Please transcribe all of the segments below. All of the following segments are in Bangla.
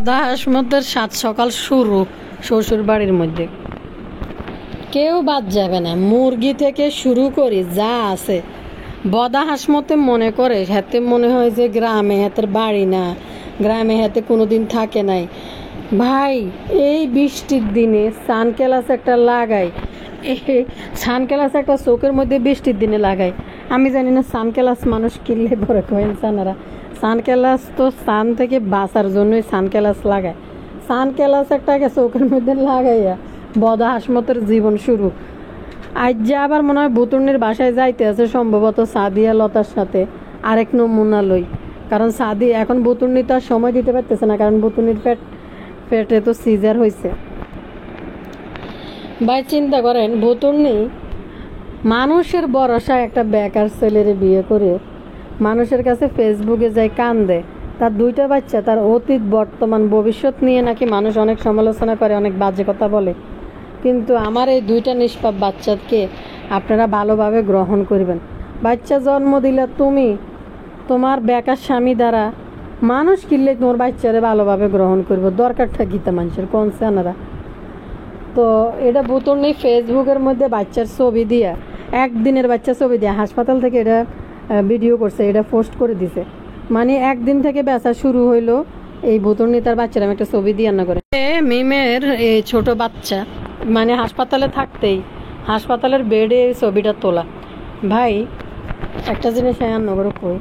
হাসমতের সাত সকাল শুরু শ্বশুর বাড়ির মধ্যে কেউ বাদ যাবে না, মুরগি থেকে শুরু করি যা আছে। বদা হাসমতে মনে করে হাতে মনে হয় যে গ্রামে হাতের বাড়ি না, গ্রামে হাতে কোনোদিন থাকে নাই। ভাই এই বৃষ্টির দিনে সানগ্লাস একটা লাগাই, এই সানগ্লাস একটা চোখের মধ্যে বৃষ্টির দিনে লাগাই। আমি জানি না সানগ্লাস মানুষ কিনলে পরে কয়েন সানারা সানগ্লাস তো সান থেকে বাঁচার জন্যই সানগ্লাস লাগায়। সানগ্লাস একটা আগে চোখের মধ্যে লাগাইয়া বদা হাসমতের জীবন শুরু। আজ যে আবার মনে হয় বুতুর্নির বাসায় যাইতে আছে সম্ভবত সাদিয়া লতার সাথে আরেক নমুনা লই, কারণ সাদি এখন বুতুর্নি তার সময় দিতে পারতেছে না, কারণ বুতুর্নির পেটে তো সিজার হয়েছে। ভাই চিন্তা করেন, বুতুর্নি মানুষের ভরসায় একটা বেকার ছেলেরে বিয়ে করে মানুষের কাছে ফেসবুকে যায় কান্দে। তার দুইটা বাচ্চা, তার অতীত বর্তমান ভবিষ্যৎ নিয়ে নাকি মানুষ অনেক সমালোচনা করে, অনেক বাজে কথা বলে। কিন্তু আমার এই দুইটা নিষ্পাপ বাচ্চাকে আপনারা ভালোভাবে গ্রহণ করবেন। বাচ্চা জন্ম দিলে তুমি তোমার বেকার স্বামী দ্বারা মানুষ কিনলে তোমার বাচ্চারে ভালোভাবে গ্রহণ করবো, দরকারটা গীতা মানুষের কনসানারা। তো এটা বুতুর্নি ফেসবুকের মধ্যে বাচ্চার ছবি দিয়া, একদিনের বাচ্চার ছবি দিয়া হাসপাতাল থেকে এটা ভিডিও করছে, এটা পোস্ট করে দিছে। মানে একদিন থেকে বেচা শুরু হইলো এই বুতুর্নি তার বাচ্চারা একটা ছবি দিয়ে রান্না করে। মিমের এই ছোট বাচ্চা মানে হাসপাতালে থাকতেই হাসপাতালের বেডে এই ছবিটা তোলা। ভাই একটা জিনিস রান্না করে কই,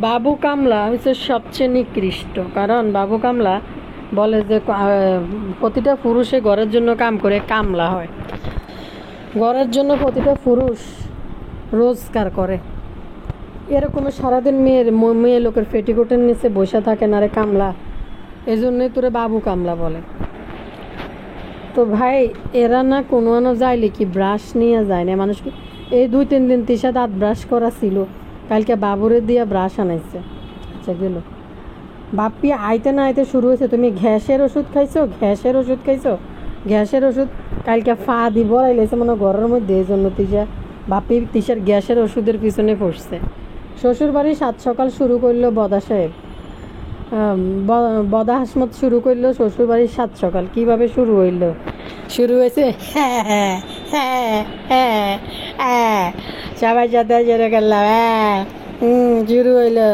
বাবু কামলা হচ্ছে সবচেয়ে নিকৃষ্ট। কারণ বাবু কামলা বলে যে প্রতিটা পুরুষে ঘরের জন্য কাম করে কামলা হয়, ঘরের জন্য প্রতিটা পুরুষ রোজগার করে। এরকম সারাদিন মেয়ে লোকের পেটিকোটের নিচে বসে থাকে না রে কামলা, এই জন্যই তোরে বাবু কামলা বলে। তো ভাই এরা না কোনো যাইলে কি ব্রাশ নিয়ে যায় না মানুষকে। এই 2-3 দিন তিশা দাঁত ব্রাশ করা ছিল, কালকে বাবুরে দিয়া ব্রাশ আনাইছে। আচ্ছা গেল বাপ্পি আইতে না আইতে শুরু হয়েছে, তুমি গ্যাসের ওষুধ খাইছো, গ্যাসের ওষুধ খাইছো, গ্যাসের ওষুধ কালকে ফা দিব আইলেছে মনে ঘরের মধ্যে। এই জন্য বাপ্পি তিশার গ্যাসের ওষুধের পিছনে পড়ছে। শ্বশুর বাড়ি সাত সকাল শুরু করলো বদা সাহেব, বদা হাসমত শুরু করলো শ্বশুর বাড়ির সাত সকাল। কিভাবে শুরু হইলো? শুরু হয়েছে হ্যাঁ হ্যাঁ হ্যাঁ হ্যাঁ হ্যাঁ সবাই সাথে জোরে করলাম হ্যাঁ শুরু হইলো।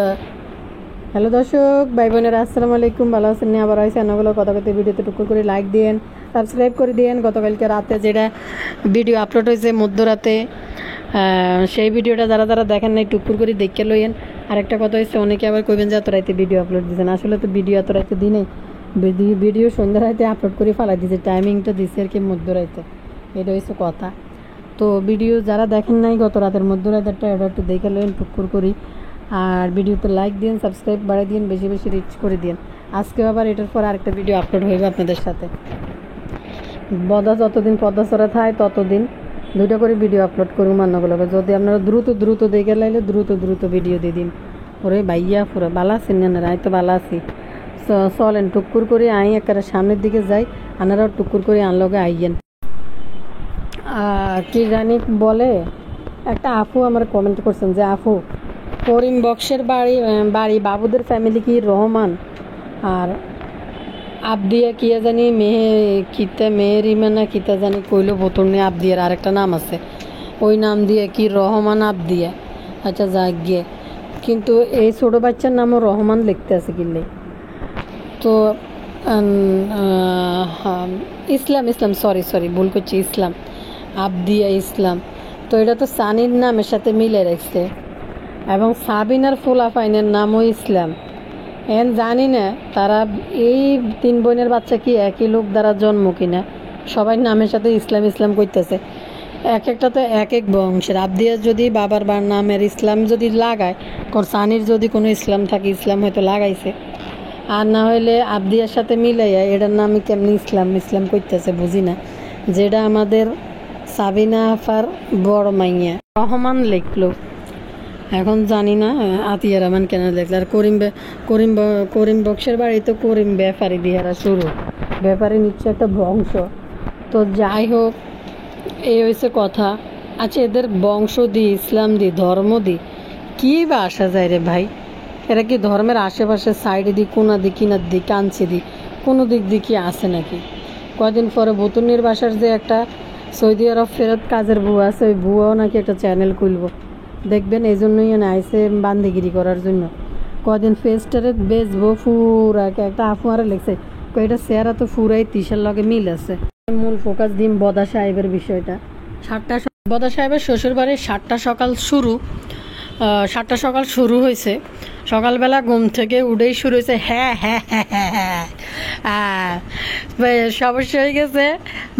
হ্যালো দর্শক ভাই বোনেরা, আসসালামু আলাইকুম। ভালো আছেন? আবার হয়েছে এনাগুলো কথা কথা ভিডিওতে টুকু করে লাইক দিয়েন, সাবস্ক্রাইব করে দিয়েন। গতকালকে রাতে যেটা ভিডিও আপলোড হয়েছে মধ্যরাতে, সেই ভিডিওটা যারা যারা দেখেন নাই টুকুর করে দেখে লইয়েন। আরেকটা কথা হচ্ছে, অনেকে আবার কইবেন যে এত রাইতে ভিডিও আপলোড দিয়েছেন। আসলে তো ভিডিও এত রাইতে দিই নাই, ভিডিও সন্ধ্যা রাইতে আপলোড করে ফেলাই দিয়েছে, টাইমিংটা দিচ্ছে আর কি মধ্যরাইতে, এটা হচ্ছে কথা। তো ভিডিও যারা দেখেন নাই গত রাতের মধ্যরাতেরটা, এটা একটু দেখে লইয়েন টুকুর করি। আর ভিডিওতে লাইক দিন, সাবস্ক্রাইব বাড়াই দিন, বেশি বেশি রিচ করে দিন। আজকে আবার এটার পর আরেকটা ভিডিও আপলোড হইবে আপনাদের সাথে। বদা যতদিন পদ্মা চড়া থাকে ততদিন 2টা করে ভিডিও আপলোড করুন মান্যগুলোকে। যদি আপনারা দ্রুত দেখে লাইলে দ্রুত ভিডিও দিয়ে দিন। ওরে ভাইয়া পুরো বালা আছেন না? আমি তো বালা আছি। চলেন টুকুর করে আই একেবারে সামনের দিকে যাই, আপনারাও টুকুর করে আনলগে আইয়েন। কি জানি বলে একটা আপু আমার কমেন্ট করছেন যে আপু করিম বক্সের বাড়ি বাবুদের ফ্যামিলি কি রহমান আর আবদিয়া কিয়া জানি মেহেরিমা না কিতা জানি কইলো বুতুর্নি আবদিয়ার আরেকটা নাম আছে, ওই নাম দিয়ে কি রহমান আবদিয়া। আচ্ছা যাক গিয়ে, কিন্তু এই ছোটো বাচ্চার নামও রহমান লিখতে আছে কিনলে। তো ইসলাম সরি ভুল করছি, ইসলাম আবদিয়া ইসলাম। তো এটা তো সানির নামের সাথে মিলে রাখছে, এবং সাবিনার ফুলাফাইনের নামও ইসলাম। জানি না তারা এই 3 বোনের বাচ্চা কি একই লোক দ্বারা জন্ম কিনা, সবাই নামের সাথে ইসলাম করতেছে। এক একটা তো এক এক বংশের। আবদিয়া যদি বাবার নামের ইসলাম যদি লাগায়, সানির যদি কোনো ইসলাম থাকে ইসলাম হয়তো লাগাইছে, আর না হইলে আবদিয়ার সাথে মিলাইয়া এটার নামই কেমনি ইসলাম করতেছে বুঝি না। যেটা আমাদের সাবিনা আফার বড় মাইয়া রহমান লিখলো, এখন জানি না আতিয়া রহমান কেন দেখল। আর করিম বক্সের বাড়ি তো করিম ব্যাপারী দিহারা শুরু, ব্যাপারী নিচ্ছে একটা বংশ। তো যাই হোক, এই হয়েছে কথা। আচ্ছা এদের বংশ দি, ইসলাম দি, ধর্ম দি, কী বা আসা যায় রে ভাই? এরা কি ধর্মের আশেপাশে সাইডে দিক কোনা দিক কিনার দিক কাঞ্চি দিক কোনো দিক দিয়ে কি আছে নাকি? কয়দিন পরে বতুনির বাসার যে একটা সৌদি আরব ফেরত কাজের বুয়া আছে, ওই বুয়াও নাকি একটা চ্যানেল খুলবো, দেখবেন এই জন্যই আইসে বান্দিগিরি করার জন্য। কদিন ফেসটারে বেচবো ফুরা একটা আফুয়ারে লেগছে, এটা চেহারা তো ফুরাই তিসার লগে মিল আছে। মূল ফোকাস দিন বদা সাহেবের বিষয়টা। বদা সাহেবের শ্বশুরবাড়ির 7টা সকাল শুরু হয়েছে। সকালবেলা ঘুম থেকে উঠেই শুরু হয়েছে হ্যাঁ হ্যাঁ হ্যাঁ হ্যাঁ হ্যাঁ। সমস্যা হয়ে গেছে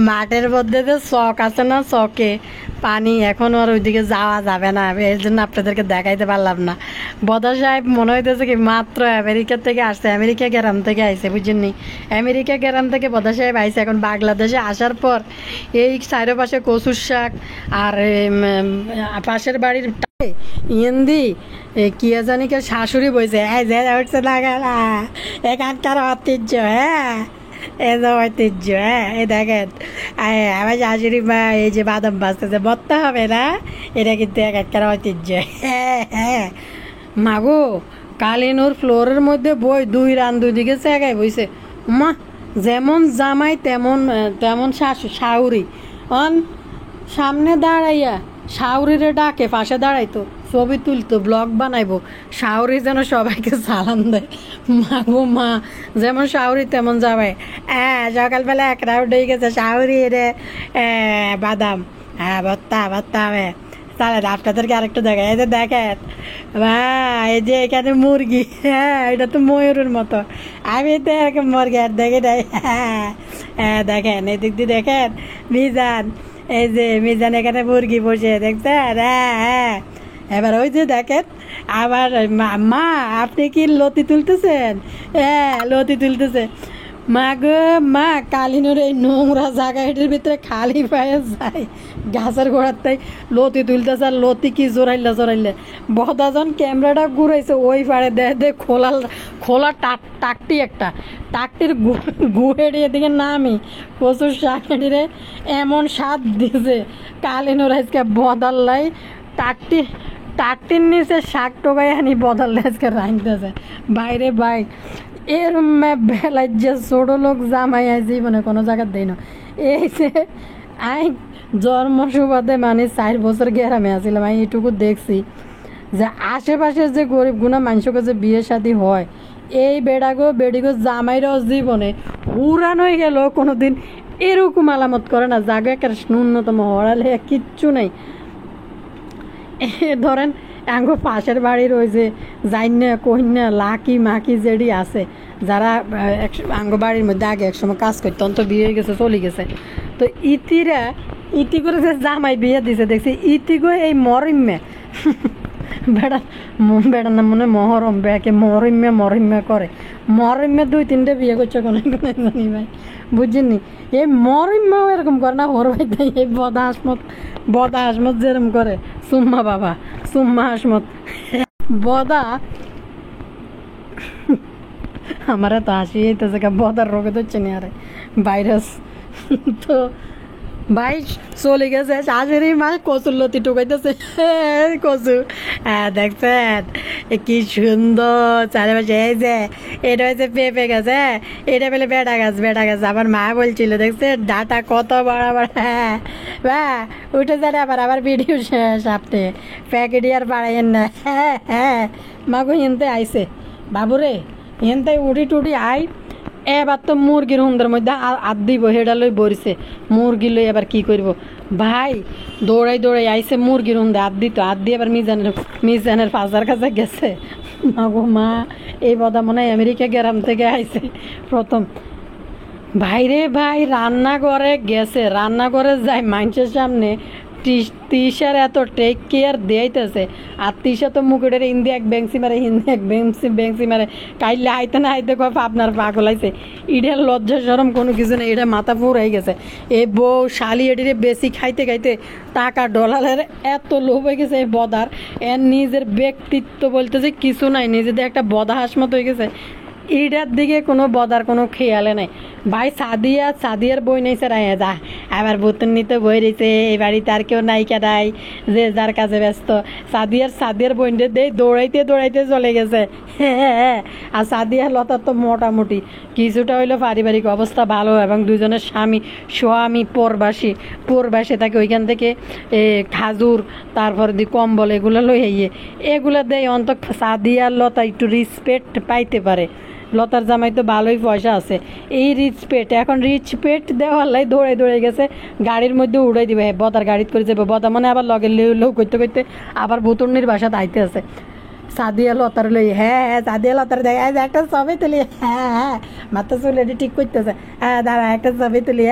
মাঠের মধ্যে যে চক আছে না, চকে পানি, এখন আর ওইদিকে যাওয়া যাবে না, এর জন্য আপনাদেরকে দেখাইতে পারলাম না। বদা সাহেব মনে হইতেছে কি মাত্র আমেরিকা থেকে আসছে, আমেরিকা গ্রাম থেকে আইসে, বুঝছেননি? আমেরিকা গ্রাম থেকে বদা সাহেব আইসে। এখন বাংলাদেশে আসার পর এই চারপাশে কচুর শাক আর পাশের বাড়ির ইয়েন্দি কি জানিকে শাশুড়ি বইছে উঠছে না গেলা এখানকার ঐতিহ্য। হ্যাঁ এই যে ঐতিহ্য, হ্যাঁ এই দেখেন আমার শাশুড়ি মা এই যে বাদাম বাঁচতেছে, বত্তা হবে না, এটা কিন্তু এখানকার ঐতিহ্য। হ্যাঁ হ্যাঁ মাগো কালিনুর ফ্লোরের মধ্যে বই 2 রান 2 দিকে জায়গায় বইছে, মা যেমন জামাই তেমন শাশুড়ি অন সামনে দাঁড়াইয়া শাউরিরে ডাকে, পাশে দাঁড়াইতো, ছবি তুলতো, ব্লগ বানাইবো, শাউরি যেন সবাইকে সালাম দেয়। মাগো মা যেমন শাউরি তেমন যাবে। সকালবেলা এক রাউন্ড হয়ে গেছে শাউরি রে বাদাম, ভত্তা হবে। তাহলে আপনাদেরকে আরেকটু দেখেন, এই যে দেখেন এই যে এখানে মুরগি, হ্যাঁ এটা তো ময়ূরের মতো, আমি তো এরকম মুরগি আর দেখি নাই। হ্যাঁ দেখেন এদিক দিয়ে দেখেন মিজান, এই যে মিজান এখানে মুরগি বসে দেখছেন। হ্যাঁ এবার ওই যে দেখেন আবার মা আপনি কি লতি তুলতেছেন? হ্যাঁ লতি তুলতেছে। মা গো মা কালিনুর এই নোংরা জায়গা এটির ভিতরে খালি পায়ে যায়, গাছের গোড়ার তাই লতি তুলতেছে। আর লতি কি জোরাইলে বদাজন ক্যামেরাটা ঘুরাইছে ওই পাড়ে দে খোলা টাকটি একটা টাকটির গুহেড়ি এদিকে নামি প্রচুর শাকেটিরে এমন স্বাদ দিছে কালিনুর আজকে বদাল্লাই টাকটির নিচে শাক টোকাই আনি বদল আজকে রাঁধতেছে বাইরে বাইক। এর বেলায় যে ছোট লোক জামাই জীবনে কোনো জায়গার দেয় না। এই যে আই জন্ম সুবাদে মানে 4 বছর গ্রামে আসছিলাম, আমি এইটুকু দেখছি যে আশেপাশের যে গরিব গুণা মানুষকে যে বিয়ে শাদী হয়, এই বেডিগো জামাইরাও জীবনে উড়ান হয়ে গেল কোনোদিন এরকম আলামত করে না, জায়গা একটা ন্যূনতম হরালে কিচ্ছু নেই। ধরেন আঙ্গ পাশের বাড়ির ওই যে জাইন্যা কহিন্যা লাকি মাকি যেডি আছে, যারা আঙ্গ বাড়ির মধ্যে আগে একসময় কাজ করতো, তখন তো বিয়ে হয়ে গেছে চলে গেছে, তো ইতি করে যে জামাই বিয়ে দিছে দেখছি ইতিগো এই মরিম্যা বেড়ার নাম মনে মহরম বেড়াকে মরিম্যা করে, মরিম্যা 2-3টে বিয়ে করছে কোনো জানি ভাই, বুঝছেননি? এই মরিম্যাও এরকম করে না, ওর ভাই তাই এই বদা হাসমত যেরকম করে সুম্মা হাসমত বদা আমার তো হাসি এইতেছে বদার রোগে ধরছে নি আরে ভাইরাস। তো ভাই চলে গেছে শাশুড়ি মা কচুর লতি টুকাইতেছে, কচু দেখছেন কি সুন্দর চারিপাশে। এই যে এটা হচ্ছে পেঁপে গাছ, এটা পেলে বেটা গাছ। আমার মা বলছিল দেখছে ডাটা কত বড় বড়। হ্যাঁ উঠে যারে আবার ভিডিও শেষ, আপনি প্যাকেট আর বাড়াইয়েন না। হ্যাঁ মাগো হিনতে আইসে বাবুরে, হিনতে উঠি টুটি আই। এবার তো মুরগির হুন্দের মধ্যে আদ দিব, হেডা লই বরিছে মুরগি লই এবার কি করব ভাই, দৌড়াই আইসে মুরগির হুন্দে আদ দিয়ে এবার মিজানের ফাজার কাছে গেছে। মাগো মা এই বদা মনে হয় আমেরিকা গ্রাম থেকে আইসে প্রথম। ভাইরে ভাই রান্নাঘরে গেছে, রান্নাঘরে যায় মানুষের সামনে তিশার এত টেক কেয়ার দিয়েছে, আর তিশা তো মুকুটের হিন্দি এক বেংসি মারে কাইলে আইতে না আইতে কয় আপনার পাগল আইছে। ইডের লজ্জা সরম কোনো কিছু নেই, এটা মাথা পুরাই গেছে। এই বউ শালি এটিরে বেশি খাইতে টাকা ডলারের এত লোভ হয়ে গেছে এই বদার, এর নিজের ব্যক্তিত্ব বলতে যে কিছু নাই, নিজেদের একটা বদা হাসমত হয়ে গেছে। এটার দিকে কোনো বদার কোনো খেয়ালে নাই ভাই। সাদিয়ার বই নেই স্যার যা আবার বোতল নিতে বই রয়েছে, এই বাড়িতে আর কেউ নায়িকা নাই, যে যার কাছে ব্যস্ত। সাদিয়ার বোনদের দিয়ে দৌড়াইতে দৌড়াইতে চলে গেছে। হ্যাঁ, আর সাদিয়া লতার তো মোটামুটি কিছুটা হইলো পারিবারিক অবস্থা ভালো, এবং দুজনের স্বামী পরবাসী তাকে ওইখান থেকে খাজুর, তারপর দি কম্বল এগুলো লই আইয়ে, এগুলো দেয় অন্তত সাদিয়ার লতা একটু রিসপেক্ট পাইতে পারে। লতার জামাই তো ভালোই পয়সা আছে, এই রিচ পেট দেওয়ার লাই দৌড়ে দৌড়ে গেছে, গাড়ির মধ্যে উড়াই দিবে, বদার গাড়িতে করে যাবে, বদা মানে আবার লগে লেউ করতে করতে আবার বুতুর্নির বাসাতে আইতে আছে। সাদিয়া লতার লই, হ্যাঁ সাদিয়া লতার দেখ একটা ছবি তুলি, হ্যাঁ মাথা চুলে ঠিক করতেছে, হ্যাঁ দাঁড়ান একটা ছবি তুলি,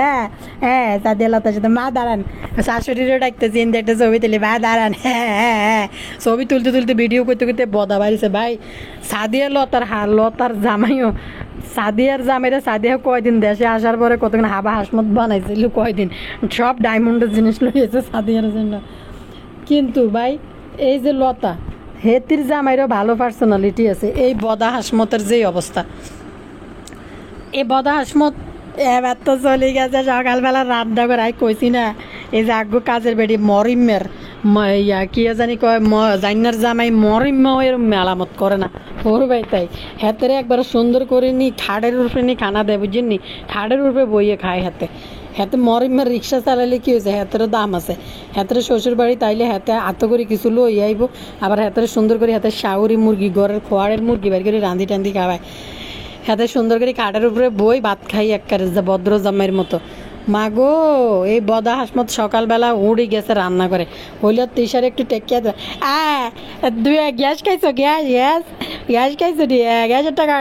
সাদিয়া লতার সাথে মা দাঁড়ান, শাশুড়িরও ডাকতেছি একটা ছবি তুলি, মা দাঁড়ান, হ্যাঁ ছবি তুলতে তুলতে ভিডিও করতে করতে বদা বাড়িছে ভাই। সাদিয়া লতার জামাইও, সাদিয়ার জামাইরা সাদিয়া কয়দিন দেশে আসার পরে কতক্ষণ হাবা হাসমত বানাইছিল, কয়দিন সব ডায়মন্ডের জিনিস লইয়েছে সাদিয়ার জন্য। কিন্তু ভাই এই যে লতা, হেতির জামাইরও ভালো পার্সোনালিটি আছে। এই বদা হাসমতের যে অবস্থা, এই বদা হাসমত এবার তো চলে গেছে সকালবেলা রান্না করে, কইছি না এই যে আগ্য কাজের বেড়ি মরিমের কি জানি কয় জাইনার জামাই মরিম্মাও এরম মেলামত করে না ওর ভাই, তাই হাতের একবার সুন্দর করে নি খাড়ের উপরে নি খানা দেয়, বুঝছেন, খাড়ের উপরে বইয়ে খায় হাতে মরিমের রিক্সা চালাইলে কি হয়েছে, হাতেরও দাম আছে, হাতের শ্বশুর বাড়ি তাইলে হাতে আত করে কিছু লই আইব, আবার হাতের সুন্দর করে হাতে শাউরি মুরগি, ঘরের খোয়ারের মুরগি বাড়ি করে রাঁধি টান্ধি খাওয়ায়, হাতে সুন্দর করে খাটের উপরে বই ভাত খাই একবারে ভদ্র জামাইয়ের মতো। মাগো এই বদা হাসমত সকালবেলা উড়ি গেছে রান্না করে, হইলে তিসার একটু টেকিয়া দেয়, দুই গ্যাস খাইছো, গ্যাস খাইছো দি 1,000 টাকা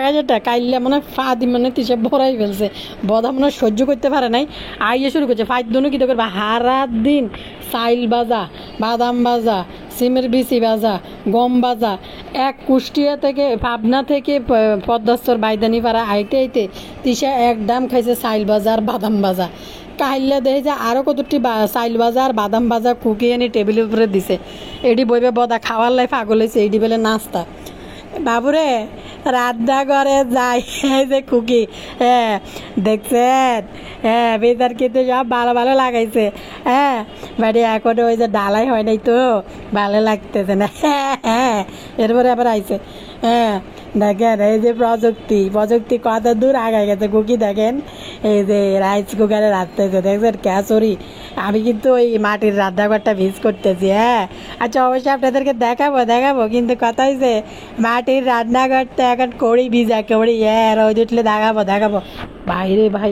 কাইলে মনে ফাদি মানে তিসা ভরাই ফেলছে, বদা মনে সহ্য করতে পারে নাই, আইয়ে শুরু করছে ফাইট দনু কি তো করবে, হারা দিন চাইল ভাজা, বাদাম ভাজা, সিমের বিচি ভাজা, গম ভাজা, এক কুষ্টিয়া থেকে পাবনা থেকে পদ্মাস্তর বাইদানি পাড়া আইতে তিসা একদম খাইছে চাইল ভাজা আর বাদাম ভাজা, কাহিল্লা দেখে যে আরও কতটি চাইল ভাজা আর বাদাম ভাজা কুকি এনে টেবিলের উপরে দিছে, এডি বইবে বদা খাওয়ার লাই পাগল হয়েছে, এইডি বেলে নাস্তা। বাবুরে রান্না করে যাই এই যে খুকি, দেখছেন, বেতার কিন্তু সব ভালো লাগাইছে, বাড়ি এখন ওই যে ডালাই হয় নাই তো ভালো লাগতেছে না, এরপরে আবার আইছে, দেখেন এই যে প্রযুক্তি কত দূর আগায় গেছে খুকি, দেখেন এই যে রাইস কুকারে রাঁধতেছে, দেখছেন ক্যাচরি, আমি কিন্তু ওই মাটির রান্নাঘরটা ভিজ করতেছি, আচ্ছা অবশ্যই আপনাদেরকে দেখাবো, কিন্তু কথা হয়েছে মাটির রান্নাঘরটা এখন কড়ি ভিজা কড়ি, রোদ উঠলে দেখাবো বাইরে ভাই,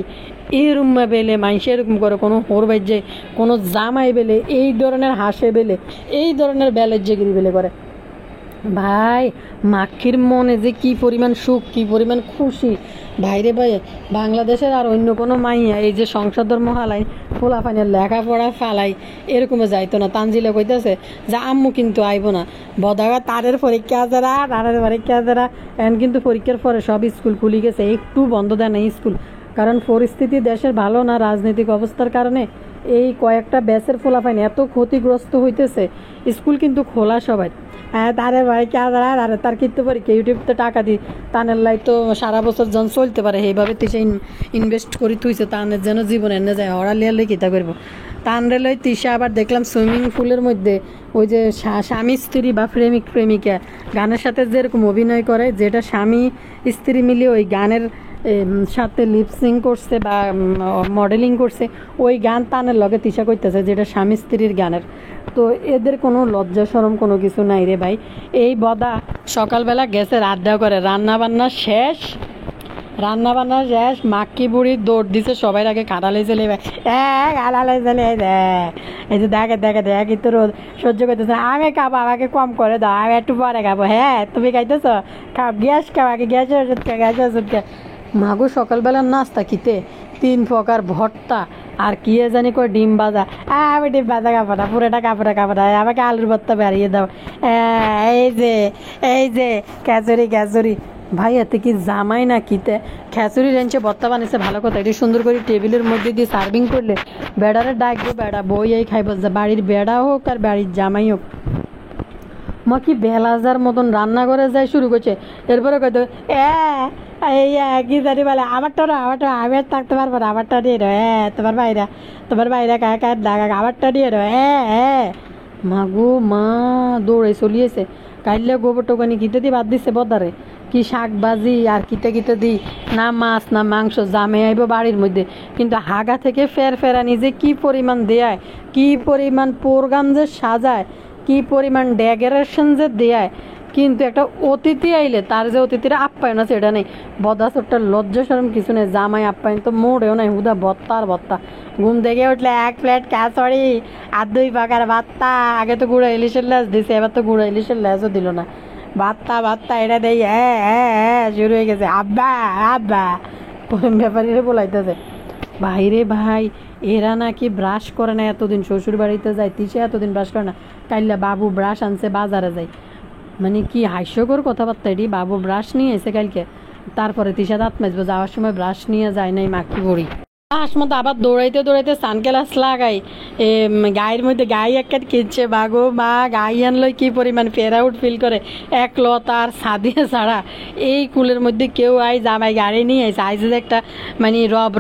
এরকম বেলে মানুষ এরকম করে কোনো হোর বাজ্যে কোনো জামাই বেলে এই ধরনের হাসে বেলে এই ধরনের বেলের জেগিরি বেলে করে ভাই, মাখির মনে যে কি পরিমাণ সুখ, কি পরিমাণ খুশি ভাইরে ভাই। বাংলাদেশের আর অন্য কোনো মাইয়া এই যে সংসার ধর্ম হালাই ফোলাফানের লেখাপড়া ফালাই এরকমে যাইতো না। তানজিলা কইতেছে যে আম্মু কিন্তু আইব না, বদাগা তারের পরীক্ষা যারা এখন কিন্তু পরীক্ষার পরে সব স্কুল খুলি গেছে, একটু বন্ধ দেয় না স্কুল, কারণ পরিস্থিতি দেশের ভালো না, রাজনৈতিক অবস্থার কারণে এই কয়েকটা ব্যাচের ফোলাফাইন এত ক্ষতিগ্রস্ত হইতেছে, স্কুল কিন্তু খোলা সবাই, তারে ভাই তার কিন্তু পরীক্ষা ইউটিউবতে টাকা দিই তানের লাই তো সারা বছর যখন চলতে পারে সেইভাবে তিসা ইনভেস্ট করি তুইছে, তানের যেন জীবন এনে যায় হরালিয়ালে কিতা করবো। তানরে লই তিসা আবার দেখলাম সুইমিং পুলের মধ্যে ওই যে স্বামী স্ত্রী বা প্রেমিকা গানের সাথে যেরকম অভিনয় করে, যেটা স্বামী স্ত্রী মিলিয়ে ওই গানের সাথে লিপসিং করছে বা মডেলিং করছে, ওই গান তানের লগে তিসা করতেছে, যেটা স্বামী স্ত্রীর গানের। তো এদের কোনো লজ্জা শরম কোনো কিছু নাই রে ভাই। এই বদা সকালবেলা গেছে রান্না করে, রান্না শেষ, মাক্কি বুড়ি দৌড় দিছে সবাই আগে কাঁদালে চলে, কাঁদালে চলে এই যে দেখে কিন্তু রোদ সহ্য করতেছে, আমি খাবো, আমাকে কম করে দাও, আমি একটু পরে খাবো, তুমি খাইতেছ খাও, গ্যাস খাও আগে, গ্যাসের ওষুধ খা। মাগো সকালবেলার নাস্তা খেতে 3 প্রকার ভর্তা আর কি জানি কয় ডিম ভাজা, আমি ডিম ভাজা খাবো না, পুরোটা খাবো না, আমাকে আলুর ভর্তা বাড়িয়ে দাও, এই যে খ্যাচুরি ভাই, এতে কি জামাই না কিতে খ্যাচুরি রেঞ্চে ভর্তা বানিয়েছে, ভালো কথা, এটি সুন্দর করে টেবিলের মধ্যে দিয়ে সার্ভিং করলে বেড়ারে ডাকবে, বেড়া বই এই খাইব, বাড়ির বেড়া হোক আর বাড়ির জামাই হোক, মা কি বেলাজার মতন রান্না করে যায় শুরু করছে। এরপরে কইতো এই কি জানি বলে আমারটা আমি আর থাকতে পারবো না, আমারটা নিয়ে রো তোমার বাইরা কায় কায় ডাকা আমারটা নিয়ে রো মা গো মা দৌড়ে চলিয়েছে। কাইলে গোবর টোকানি কিতে দিয়ে বাদ দিচ্ছে বদারে, কি শাক ভাজি আর কিতে দিই, না মাছ না মাংস, জামে আইব বাড়ির মধ্যে কিন্তু হাগা থেকে ফেরানি যে কি পরিমাণ দেয়, কি পরিমাণ প্রোগ্রাম যে সাজায়, কি পরিমাণ ডেকোরেশন যে দেয়, কিন্তু একটা অতিথি আইলে তার যে অতিথিরা আপ্যায়ন আছে এটা নেই। বদা ছোট্টার লজ্জা সরম কিছু নেই, জামাই আপ্যায়ন তো মোড়েও নাই, হুদা ভত্তা আর ভত্তা। ঘুম থেকে উঠলে 1 প্লেট ক্যাচড়ি আর 2 পাকার ভাত্তা। আগে তো গুঁড়া ইলিশের লেজ দিছে, এবার তো গুঁড়া ইলিশের লেজও দিল না, ভাত্তা এটা দেই শুরু হয়ে গেছে। আব্বা ব্যাপারীরা বলাইতেছে ভাইরে ভাই এরা নাকি ব্রাশ করে না এতদিন, শ্বশুর বাড়িতে যায় তিসে এতদিন ব্রাশ করে না, কাইল্লা বাবু ব্রাশ আনছে বাজারে যায়। মানে কি হাস্যকর কথাবার্তা এটি, বাবু ব্রাশ নিয়ে এসে কালকে, তারপরে তিসা দাঁত মাজবো, যাওয়ার সময় ব্রাশ নিয়ে যায় নাই মাখি বড়ি। মতো আবার দৌড়াইতে সানগ্লাস লাগাই গায়ের মধ্যে গাই একটা কিনছে, বাগো মা গাই আনলো কি পরিমাণ প্রাউড ফিল করে। একলতা আর সাদিয়া ছাড়া এই কুলের মধ্যে কেউ জামাই গাড়ি নিয়ে আইসে, আইসে একটা মানে রব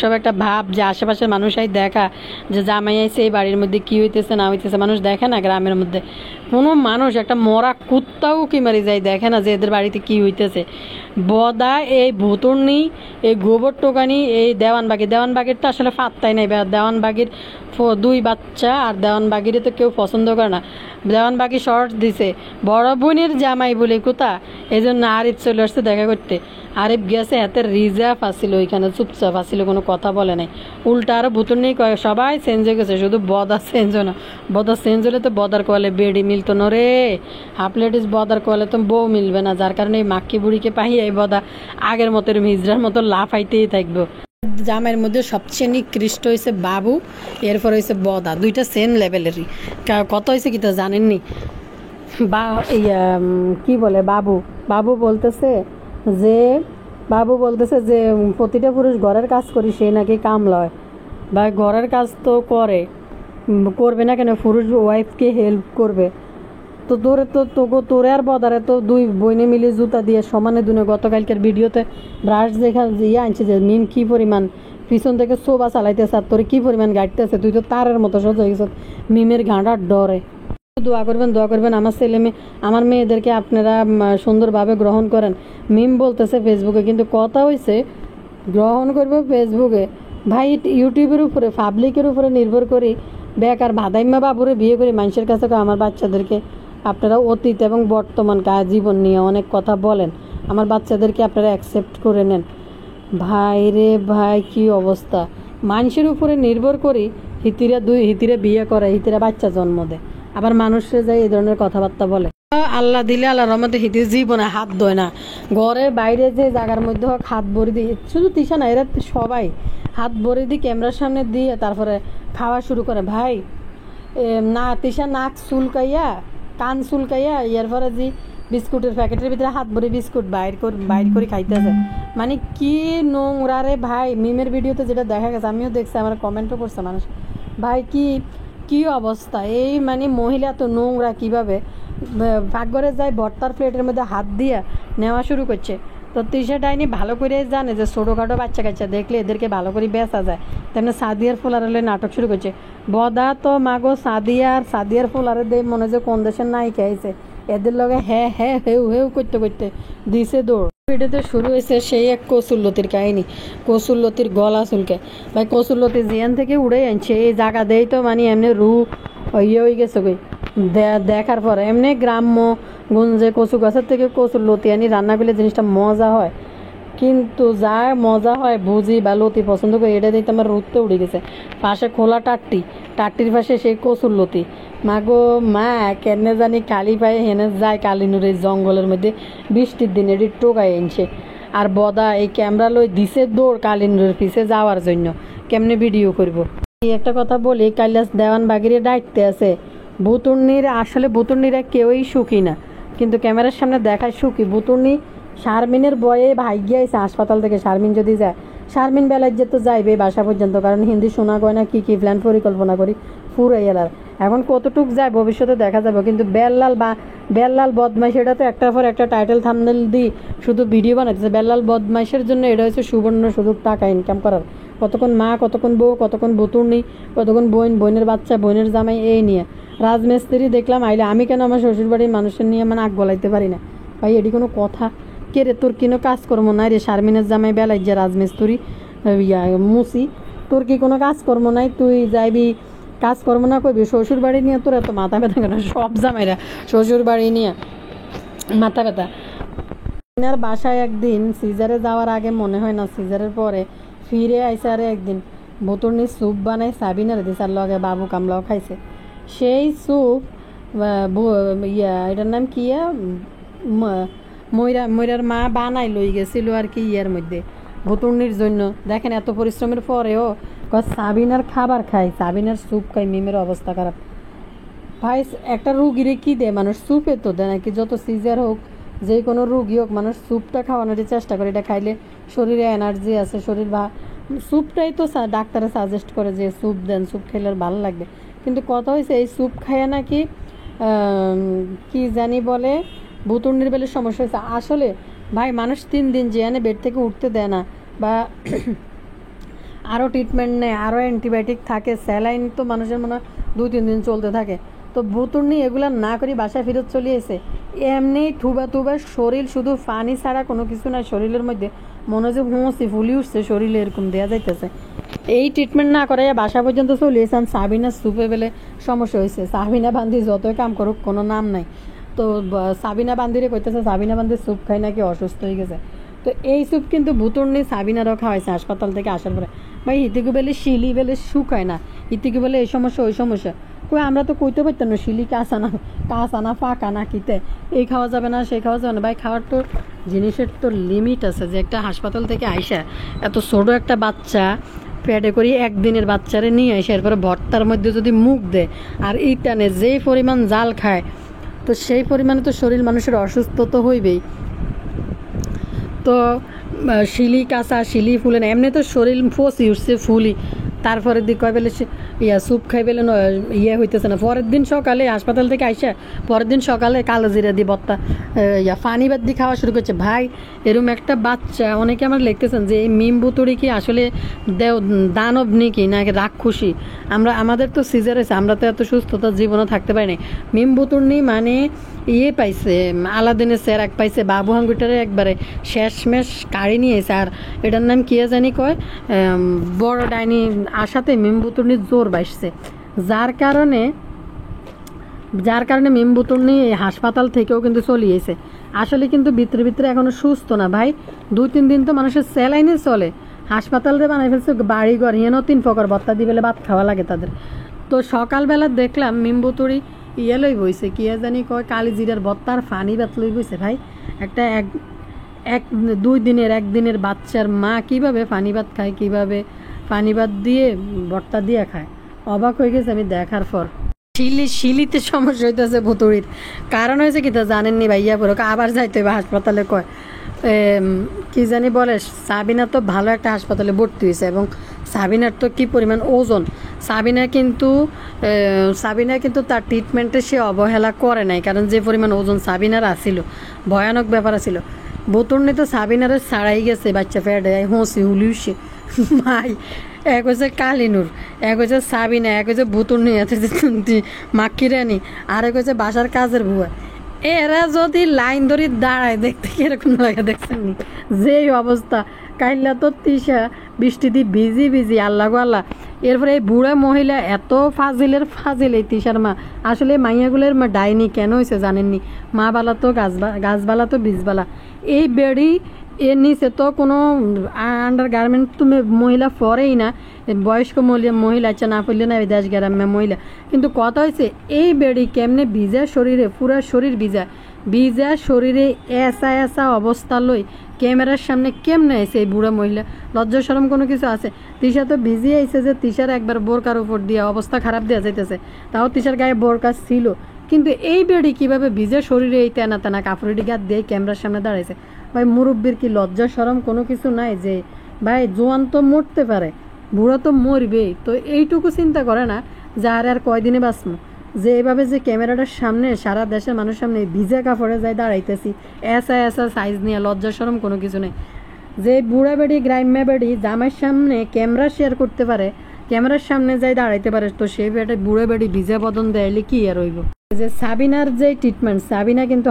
সব একটা ভাব যে আশেপাশের মানুষ দেখা যে জামাই আইসে এই বাড়ির মধ্যে কি হইতেছে না হইতেছে, মানুষ দেখে না গ্রামের মধ্যে কোনো মানুষ একটা মরা কুত্তাও কি মারি যায় দেখে না যে এদের বাড়িতে কি হইতেছে। বদা এই ভুতুর্নি, এই গোবর টোকানি, এই দেওয়ানবাগির তো আসলে ফাত্তাই নাই। দেওয়ানবাগির 2 বাচ্চা আর দেওয়ানবাগিরে তো কেউ পছন্দ করে না। দেওয়ানবাগি শর্ট দিছে বড় বোনের জামাই বলে কোথা, এই জন্য আরিফ চলে আসছে দেখা করতে। আরিফ গেছে হাতের রিজার্ভ আসছিল, ওইখানে চুপচাপ আসছিল, কোনো কথা বলে নাই। উল্টা আরো ভুতুর্নি কয় সবাই চেঞ্জ হয়ে গেছে, শুধু বদা চেঞ্জ হয় না। বদা চেঞ্জ হলে তো বদার কোয়ালে বেডি মিলতো না রে, হাফ লেডিস বদার কোয়ালে তো বউ মিলবে না, যার কারণে এই মাক্কি বুড়িকে পাহিয়ে এই বদা আগের মতো হিজড়ার মতো লাফাইতেই থাকবো। জামের মধ্যে সবচেয়ে নিকৃষ্ট হয়েছে বাবু, এরপর হয়েছে বদা, দুইটা সেম লেভেলেরই। কত হয়েছে কি তো জানেননি, বা কি বলে বাবু বলতেছে যে প্রতিটা পুরুষ ঘরের কাজ করি সে নাকি কামলয়, বা ঘরের কাজ তো করবে না কেন, পুরুষ ওয়াইফকে হেল্প করবে। তো তোরে আর বদারে তো 2 বইনে মিলে জুতা দিয়ে সমানে দুনে। গতকালকের ভিডিওতে ব্রাশ দেখা আনছে যে মিম কি পরিমাণ পিছন থেকে সোবা চালাইতেছে আর তোরে কি পরিমাণ গাড়িতেছে, তুই তো তারের মতো সোজ হয়ে গেছ মিমের ঘাঁটার ডরে। দোয়া করবেন আমার মেয়েদেরকে আপনারা সুন্দরভাবে গ্রহণ করেন। মিম বলতেছে ফেসবুকে, কিন্তু কথা হয়েছে গ্রহণ করবো ফেসবুকে ভাই, ইউটিউবের উপরে পাবলিকের উপরে নির্ভর করি বেকার ভাদাইম্মা বাবুরে বিয়ে করি মানুষের কাছে। আমার বাচ্চাদেরকে আপনারা অতীত এবং বর্তমান জীবন নিয়ে অনেক কথা বলেন, আমার বাচ্চাদেরকে আপনারা অ্যাকসেপ্ট করে নেন। ভাই রে ভাই কি অবস্থা, মানুষের উপরে নির্ভর করি হিতিরা বিয়ে করে, হিতিরা বাচ্চা জন্ম দেয়, আবার মানুষের যায় এই ধরনের কথাবার্তা বলে। আল্লাহ দিলে আল্লাহ রহমতে হিতির জীবনে হাত ধোয় না, ঘরের বাইরে যে জায়গার মধ্যে হোক হাত ভরে দিই, শুধু তিশা না এরা সবাই হাত ভরে দিই ক্যামেরার সামনে দিয়ে তারপরে খাওয়া শুরু করে। ভাই না তিশা নাক চুলকাইয়া কান চুলকাইয়া এরপরে যে বিস্কুটের প্যাকেটের ভিতরে হাত ভরে বিস্কুট বাইর করে খাইতেছে, মানে কি নোংরা রে ভাই। মিমের ভিডিওতে যেটা দেখা গেছে আমিও দেখছি, আমার কমেন্টও করছে মানুষ, ভাই কি অবস্থা, এই মানে মহিলা তো নোংরা কীভাবে পাকঘরে যায় ভর্তার প্লেটের মধ্যে হাত দিয়ে নেওয়া শুরু করছে। তো তিশা ডাইনি ভালো করে জানে যে ছোটোখাটো বাচ্চা কাচ্চা দেখলে এদেরকে ভালো করে বেচা যায়, তেমনি সাদিয়ার ফুলারে নাটক শুরু করছে। বদা তো মাগো সাদিয়ার ফুলারে দিয়ে মনে যে কোন দেশের নায়িকা আইছে, এদের লগে হেউ করতে দিছে দৌড়। ভিডিওতে শুরু হয়েছে সেই এক কসুল্লতির কাহিনী, কসুল্লতির গলা চুলকে। ভাই কসুল্লতি জিয়ান থেকে উড়ে আনছে এই জায়গা দেই তো মানে এমনি হয়ে গেছে কই দেখার পরে। এমনি গ্রাম্য গুঞ্জে কচু গাছের থেকে কচুর লতি আনি রান্না করলে জিনিসটা মজা হয়, কিন্তু যা মজা হয় বুঝি বা লতি পছন্দ করি এটা দেখতে আমার রুখতে উড়ে গেছে। পাশে খোলা টাট্টির পাশে সেই কচুর লতি, মাগো মা কেনে জানি কালি পায়ে হেনে যায় কালিনুর এই জঙ্গলের মধ্যে বৃষ্টির দিনে এটি টোকাই আনছে। আর বদা এই ক্যামেরা লই দিছে দৌড় কালিনুরের পিছে যাওয়ার জন্য, কেমনে ভিডিও করব। এই একটা কথা বলি, কাইলাস দেওয়ান বাগিরে ডাকতে আছে আসলে ভুতুর্নিরা কেউই সুখী না, কিন্তু ক্যামেরার সামনে দেখায় সুখী। ভুতুর্নি শারমিনের বয়ে ভাগ্যে আইসে হাসপাতাল থেকে, শারমিন যদি যায় শারমিন বেলায় যে তো যাইবে বাসা পর্যন্ত, কারণ হিন্দি শোনা গয়না কী কী প্ল্যান পরিকল্পনা করি পুরো এলার এখন কতটুক যায় ভবিষ্যতে দেখা যাবে। কিন্তু বেল্লাল বদমাইশ, এটা তো একটার পর একটা টাইটেল থাম্বনেল দিই শুধু ভিডিও বানাইতেছে। বেল্লাল বদমাইশের জন্য এটা হচ্ছে সুবর্ণ সুযোগ টাকা ইনকাম করার। কতক্ষণ মা, কতক্ষণ বউ, কতক্ষণ বুতুর্নি, কতক্ষণ বোনের বাচ্চা, বোনের জামাই, এই নিয়ে রাজমিস্ত্রি দেখলাম আইলে আমি কেন আমার শ্বশুরবাড়ির মানুষের নিয়ে মানে আগ গলাইতে পারি না ভাই? এটি কোনো কথা? কে রে, তোর কোনো কাজকর্ম নাই রে? শারমিনের জামাই বেলায় যে রাজমিস্ত্রি মুসি, তোর কি কোনো কাজকর্ম নাই? তুই যাইবি কাজকর্ম না করবি, শ্বশুর বাড়ি নিয়ে তোর এত মাথা ব্যথা কেন? সব জামাইরা শ্বশুর বাড়ি নিয়ে মাথা ব্যথা। আর বাসায় একদিন সিজারে যাওয়ার আগে মনে হয় না, সিজারের পরে ফিরে আইসে আরে একদিন বোতলনি স্যুপ বানাই সাবিনার দিছে, আর লগে বাবু কামলাও খাইছে। সেই স্যুপ এটার নাম কি ময়রার মা বানাই লই গেছিল আর কি ইয়ার মধ্যে ভুতুর্নির জন্য। দেখেন এত পরিশ্রমের পরেও সাবিনার খাবার খাই, সাবিনার স্যুপ খাই, মিমের অবস্থা খারাপ ভাই। একটা রুগীরে কি দেয় মানুষ? স্যুপে তো দেয় নাকি? যত সিজার হোক, যে কোনো রুগী হোক, মানুষ স্যুপটা খাওয়ানোর চেষ্টা করে। এটা খাইলে শরীরে এনার্জি আছে, শরীর স্যুপটাই তো ডাক্তারে সাজেস্ট করে যে স্যুপ দেন, স্যুপ খেলে ভালো লাগবে। কিন্তু কথা হয়েছে এই স্যুপ খাইয়া নাকি কি জানি বলে ভুতুর্নির বেলে সমস্যা হয়েছে। আসলে ভাই মানুষ 3 দিন যেখানে বেড থেকে উঠতে দেয় না, বা আরও ট্রিটমেন্ট নেয়, আরও অ্যান্টিবায়োটিক থাকে, স্যালাইন তো মানুষের মনে হয় 2-3 দিন চলতে থাকে। তো ভুতুর্নি এগুলো না করি বাসায় ফেরত চলে এসে এমনি থুবা শরীর শুধু পানি ছাড়া কোনো কিছু নাই শরীরের মধ্যে, মনে হয় যে হুঁসি ফুলি উঠছে শরীরে, এরকম দেওয়া যাইতেছে। এই ট্রিটমেন্ট না করে বাসা পর্যন্ত চলে এসেছেন। সাবিনা স্যুপে বেলে সমস্যা হয়েছে। সাবিনা বান্দি যতই কাম করুক কোনো নাম নাই। তো সাবিনা বান্দিরে কইতেছে সাবিনা বান্দির স্যুপ খাই নাকি অসুস্থ হয়ে গেছে। তো এই স্যুপ কিন্তু ভুতুর্নি সাবিনারও খাওয়াইছে হাসপাতাল থেকে আসার পরে। ভাই ইতিকু বেলে শিলি বেলে শুকায় না, ইতিকু বেলে এই সমস্যা ওই সমস্যা। কই আমরা তো কইতে পারতাম না শিলি কাঁচা না ফাঁকা না কিতে, এই খাওয়া যাবে না সেই খাওয়া যাবে না। ভাই খাওয়ার তো জিনিসের তো লিমিট আছে। যে একটা হাসপাতাল থেকে আইসা এত ছোট একটা বাচ্চা পেটে করি একদিনের বাচ্চারে নিয়ে আসে, এরপরে ভর্তার মধ্যে যদি মুখ দেয় আর টানে যেই পরিমাণ জাল খায়, তো সেই পরিমাণে তো শরীর মানুষের অসুস্থ তো হইবেই। তো শিলি কাঁচা শিলি ফুলে না, এমনি তো শরীর ফসি উঠছে ফুলি, তারপরের দিক কয় বেলে স্যুপ খাই বেলে হইতেছে না। পরের দিন সকালে হাসপাতাল থেকে আইসা পরের দিন সকালে কালো জিরা দিয়ে বত্তা ফানি বাদ দিয়ে খাওয়া শুরু করছে। ভাই এরম একটা বাচ্চা, অনেকে আমার লিখতেছেন যে এই মিম বুতুড়ি কি আসলে দানব নাকি নাকি রাক্ষসী? আমাদের তো সিজার হয়েছে, আমরা তো এত সুস্থতার জীবনে থাকতে পারিনি। মিম বুতুর্নি মানে পাইছে আলাদিনের সেরাক পাইছে, বাবু হাঙ্গুটারে একবারে শেষমেশ কাড়ি নিয়েছে। আর এটার নাম কি জানি কয়, বড় ডাইনি আসাতে মিম বুতুর্নির জোর বাইসছে, যার কারণে মিম বুতুর্নি হাসপাতাল থেকেও কিন্তু চলিয়েছে। আসলে কিন্তু ভিতরে এখনো সুস্থ না ভাই। 2-3 দিন তো মানুষের স্যালাইনে চলে, হাসপাতালে বানাই ফেলছে বাড়ি ঘর, হিয়েনও 3 প্রকার ভত্তা দিয়ে বেলে ভাত খাওয়া লাগে তাদের। তো সকালবেলা দেখলাম মিম বুতুড়ি লই বইছে কি জানি কয় কালি জিরার ভত্তার ফানি ভাত লই বইছে। ভাই একটা 1-2 দিনের 1 দিনের বাচ্চার মা কিভাবে পানি ভাত খায়, কিভাবে পানি ভাত দিয়ে ভর্তা দিয়ে খায়, অবাক হয়ে গেছে আমি দেখার পর। শিলিতে সমস্যা হইতেছে ভুতুড়ির কারণ হয়েছে কি তা জানেননি ভাইয়া, পুরো আবার যাইতে হবে হাসপাতালে। কয় কি জানি বলে সাবিনা তো ভালো একটা হাসপাতালে ভর্তি হয়েছে, এবং সাবিনার তো কি পরিমাণ ওজন। সাবিনা কিন্তু তার ট্রিটমেন্টে সে অবহেলা করে নাই, কারণ যে পরিমাণ ওজন সাবিনার আসিল ভয়ানক ব্যাপার আছিল। ভুতুর্নি তো সাবিনারে ছাড়াই গেছে বাচ্চা ফেডে হুঁসি হুলিউসে। ভাই এক হচ্ছে কালিনুর, এক হচ্ছে সাবিনা, এক হচ্ছে ভুতুর্নি, মাক্কি রানী, আর এক হচ্ছে বাসার কাজের বুয়া। এরা যদি লাইন ধরে দাঁড়ায় দেখতে কিরকম লাগে দেখছেন, যেই অবস্থা। কাইল্লা তো তিসা বৃষ্টি দিয়ে ভিজি আল্লাহ গো আল্লাহ। এরপরে এই বুড়া মহিলা এত ফাজিল এই তিসার মা। আসলে মাইয়াগুলোর মা ডাইনি কেন হয়েছে জানেননি? মা বালা তো গাছবালা তো বীজবালা। এই বেড়ি এর নিচে তো কোনো আন্ডার গার্মেন্ট তুমি মহিলা পরেই না, বয়স্ক মহিলা আচ্ছা না পড়লে না দেশ গ্রামে মহিলা। কিন্তু কথা হয়েছে এই বেড়ি কেমনে ভিজা শরীরে, পুরা শরীর ভিজা শরীরে এসা অবস্থা লই ক্যামেরার সামনে কেমনে আইছে এই বুড়া মহিলা? লজ্জা শরম কোনো কিছু আছে? তিশা তো ভিজিয়ে আইছে যে তিশার একবার বোরকার উপর দিয়ে অবস্থা খারাপ দেওয়া যাইতেছে, তাও তিশার গায়ে বোরকা ছিল। কিন্তু এই বেড়ি কিভাবে ভিজা শরীরে এই তেনা কাপড়ি গাত দিয়ে ক্যামেরার সামনে দাঁড়াইছে? ভাই মুরব্বীর কি লজ্জা শরম কোনো কিছু নাই যে ভাই জোয়ান তো মরতে পারে, বুড়ো তো মরবেই, তো এইটুকু চিন্তা করে না যে আর কয়দিনে বাঁচবো, যে এভাবে যে ক্যামেরাটার সামনে সারা দেশের মানুষের সামনে ভিজে কাপড়ে যাই দাঁড়াইতেছি, এসা এসা সাইজ নিয়ে, লজ্জা শরম কোনো কিছু নেই। যে বুড়া বেড়ি গ্রাম্য বেড়ি জামার সামনে ক্যামেরা শেয়ার করতে পারে, ক্যামেরার সামনে যাই দাঁড়াইতে পারে, তো সেই বেড়ে বুড়ো বেড়ি ভিজে বদন দেয়লে কি আর হইব। যে সাবিনার যে ট্রিটমেন্ট, সাবিনা কিন্তু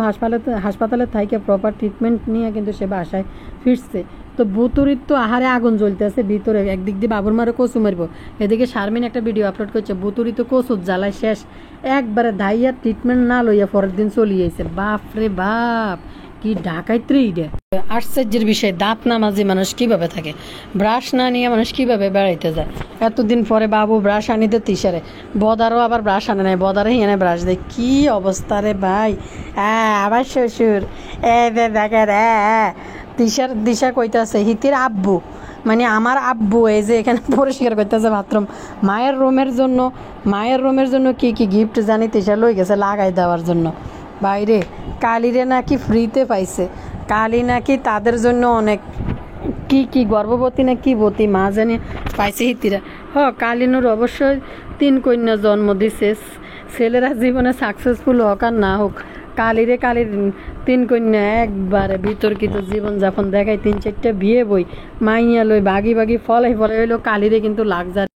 হাসপাতালে থাইকে প্রপার ট্রিটমেন্ট নিয়ে কিন্তু সে বাসায় ফিরছে। তো বুতুরির তো আহারে আগুন জ্বলতেছে ভিতরে, একদিক দিয়ে বাবুর মারে কচু মারবো, এদিকে শারমিন একটা ভিডিও আপলোড করছে বুতুরি তো কচুর জ্বালায় শেষ, একবারে ধাইয়া ট্রিটমেন্ট না লইয়া পরের দিন চলিয়েছে। বাপ রে বাপ, কি ডাকাইত্রি রে। আশ্চর্যের বিষয়, দাঁত না মাঝে মানুষ কিভাবে থাকে, ব্রাশ না নিয়ে মানুষ কিভাবে বেড়াইতে যায়। এতদিন পরে বাবু ব্রাশ আনিতে তিসারে, বদারও আবার ব্রাশ আনে নাই, বদারে এনে ব্রাশ দেয়, কি অবস্থা রে ভাই। হ্যাঁ আবার শ্বশুর দেখে রে, দিশা কইতাছে হিতির আব্বু, মানে আমার আব্বু এই যে এখানে পরিষ্কার করতেছে বাথরুম, মায়ের রুমের জন্য কি কি গিফট জানি তিশা লই গেছে লাগাই দেওয়ার জন্য। বাইরে কালিরে নাকি ফ্রিতে পাইছে, কালি নাকি তাদের জন্য অনেক কি কি গর্ভবতী না কি বতী মা জানি পাইছে হিতিরা। কালিনুর অবশ্যই 3 কন্যা জন্ম দিছে, ছেলেরা জীবনে সাকসেসফুল হোক আর না হোক, কালির 3 কন্যা একবারে বিতর্কিত জীবনযাপন দেখায়, 3-4টা বিয়ে বই মাইয়া লই ভাগি ফলাই হইলো, কালিরে কিন্তু লাগ